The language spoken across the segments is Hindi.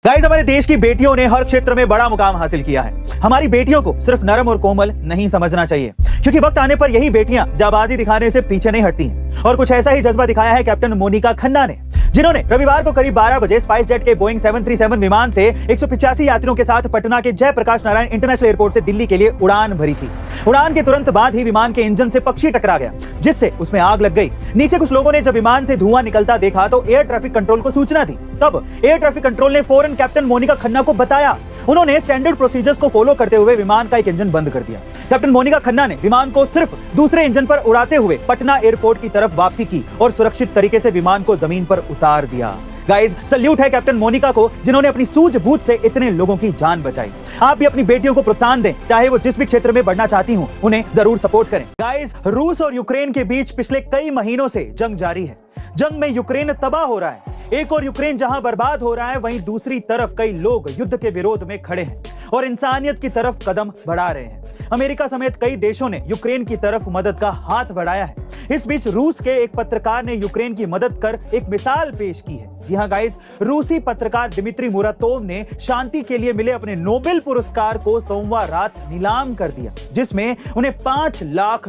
गाइस, हमारे देश की बेटियों ने हर क्षेत्र में बड़ा मुकाम हासिल किया है। हमारी बेटियों को सिर्फ नरम और कोमल नहीं समझना चाहिए, क्योंकि वक्त आने पर यही बेटियां जाबाजी दिखाने से पीछे नहीं हटती हैं। और कुछ ऐसा ही जज्बा दिखाया है कैप्टन मोनिका खन्ना ने, जिन्होंने रविवार को करीब 12 बजे स्पाइस जेट के बोइंग 737 विमान से 185 यात्रियों के साथ पटना के जयप्रकाश नारायण इंटरनेशनल एयरपोर्ट से दिल्ली के लिए उड़ान भरी थी। उड़ान के तुरंत बाद ही विमान के इंजन से पक्षी टकरा गया, जिससे उसमें आग लग गई। नीचे कुछ लोगों ने जब विमान से धुआं निकलता देखा तो एयर ट्रैफिक कंट्रोल को सूचना दी। तब एयर ट्रैफिक कंट्रोल ने फौरन कैप्टन मोनिका खन्ना को बताया। उन्होंने स्टैंडर्ड प्रोसीजर्स को फॉलो करते हुए विमान का एक इंजन बंद कर दिया। कैप्टन मोनिका खन्ना ने विमान को सिर्फ दूसरे इंजन पर उड़ाते हुए पटना एयरपोर्ट की तरफ वापसी की और सुरक्षित तरीके से विमान को जमीन पर उतार दिया। गाइस, सल्यूट है कैप्टन मोनिका को, जिन्होंने अपनी सूझबूझ से इतने लोगों की जान बचाई। आप भी अपनी बेटियों को प्रोत्साहन दें, चाहे वो जिस भी क्षेत्र में बढ़ना चाहती हूं, उन्हें जरूर सपोर्ट करें। गाइस, रूस और यूक्रेन के बीच पिछले कई महीनों से जंग जारी है। जंग में यूक्रेन तबाह हो रहा है। एक और यूक्रेन जहां बर्बाद हो रहा है, वहीं दूसरी तरफ कई लोग युद्ध के विरोध में खड़े हैं और इंसानियत की तरफ कदम बढ़ा रहे हैं। अमेरिका समेत कई देशों ने यूक्रेन की तरफ मदद का हाथ बढ़ाया है। इस बीच रूस के एक पत्रकार ने यूक्रेन की मदद कर एक मिसाल पेश की है। जी हां गाइस, रूसी पत्रकार दिमित्री मुरातोव ने शांति के लिए मिले अपने नोबेल पुरस्कार को सोमवार रात नीलाम कर दिया, जिसमें उन्हें $5 लाख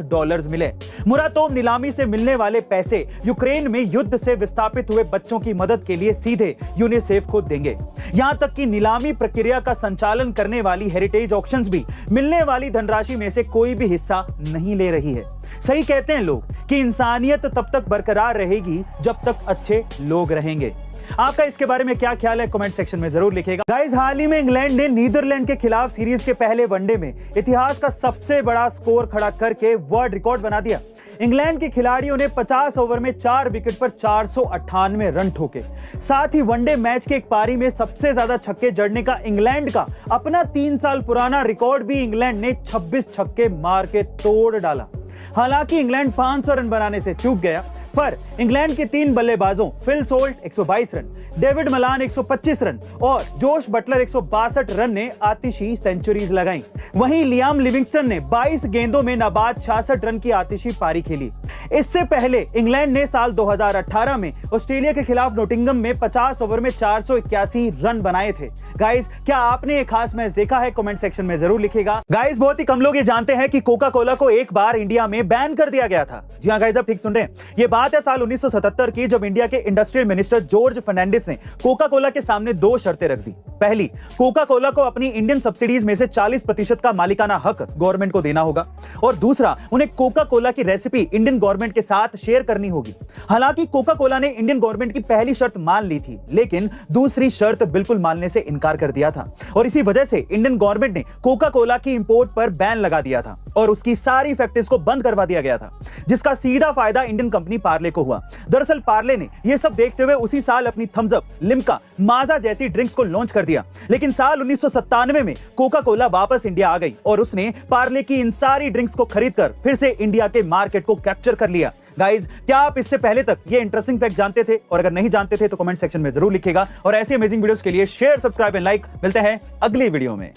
मिले। मुरातोव नीलामी से मिलने वाले पैसे यूक्रेन में युद्ध से विस्थापित हुए बच्चों की मदद के लिए सीधे यूनिसेफ को देंगे। यहां तक कि नीलामी प्रक्रिया का संचालन करने वाली हेरिटेज ऑक्शंस भी मिलने वाली धनराशि में से कोई भी हिस्सा नहीं ले रही है। सही कहते हैं लोग कि इंसानियत तब तक बरकरार रहेगी जब तक अच्छे लोग रहेंगे। आपका इसके बारे में क्या ख्याल है, कमेंट सेक्शन में जरूर लिखिएगा। गाइस, हाल ही में इंग्लैंड ने नीदरलैंड के खिलाफ सीरीज के पहले वनडे में इतिहास का सबसे बड़ा स्कोर खड़ा करके वर्ल्ड रिकॉर्ड बना दिया। इंग्लैंड के खिलाड़ियों ने 50 ओवर में 4 विकेट पर 498 रन ठोके। साथ ही वनडे मैच के एक पारी में सबसे ज्यादा छक्के जड़ने का इंग्लैंड का अपना 3 साल पुराना रिकॉर्ड भी इंग्लैंड ने 26 छक्के मार के तोड़ डाला। हालांकि इंग्लैंड 500 रन बनाने से चूक गया, पर इंग्लैंड के 3 बल्लेबाजों Phil Salt 122 run, David Malan 125 run और जोश बटलर 162 रन ने आतिशी सेंचुरीज लगाईं। वहीं लियाम लिविंगस्टन ने 22 गेंदों में नाबाद 66 रन की आतिशी पारी खेली। इससे पहले इंग्लैंड ने साल 2018 में ऑस्ट्रेलिया के खिलाफ नोटिंगम में 50 ओवर में 481 रन बनाए थे। गाइस, क्या आपने एक खास मैच देखा है? कमेंट सेक्शन में जरूर लिखिएगा। गाइस, बहुत ही कम लोग ये जानते हैं कि कोका कोला को एक बार इंडिया में बैन कर दिया गया था। जी हां गाइस, आप ठीक सुन रहे हैं। ये बात है साल 1977 की, जब इंडिया के इंडस्ट्रियल मिनिस्टर जॉर्ज फर्नांडिस ने कोका कोला के सामने 2 शर्तें रख दी। पहली, कोका कोला को अपनी इंडियन सब्सिडीज में से 40% का मालिकाना हक गवर्नमेंट को देना होगा, और दूसरा, उन्हें कोका कोला की रेसिपी इंडियन गवर्नमेंट के साथ शेयर करनी होगी। हालांकि कोका कोला ने इंडियन गवर्नमेंट की पहली शर्त मान ली थी, लेकिन दूसरी शर्त बिल्कुल मानने से इनकार कर दिया था, और इसी वजह से इंडियन गवर्नमेंट ने कोका कोला की इंपोर्ट पर बैन लगा दिया था और उसकी सारी फैक्ट्रीज को बंद करवा दिया गया था, जिसका सीधा फायदा इंडियन कंपनी पार्ले को हुआ। दरअसल पार्ले ने यह सब देखते हुए उसी साल अपनी थम्स अप, लिम्का, माजा जैसी ड्रिंक्स को लॉन्च कर दिया। लेकिन साल 1997 में कोका कोला वापस इंडिया आ गई और उसने पार्ले की इन सारी ड्रिंक्स को खरीदकर फिर से इंडिया के मार्केट को कैप्चर कर लिया। गाइज, क्या आप इससे पहले तक ये इंटरेस्टिंग फैक्ट जानते थे? और अगर नहीं जानते थे तो कमेंट सेक्शन में जरूर लिखिएगा। और ऐसी अमेजिंग वीडियोस के लिए शेयर, सब्सक्राइब एंड लाइक। मिलते हैं अगली वीडियो में।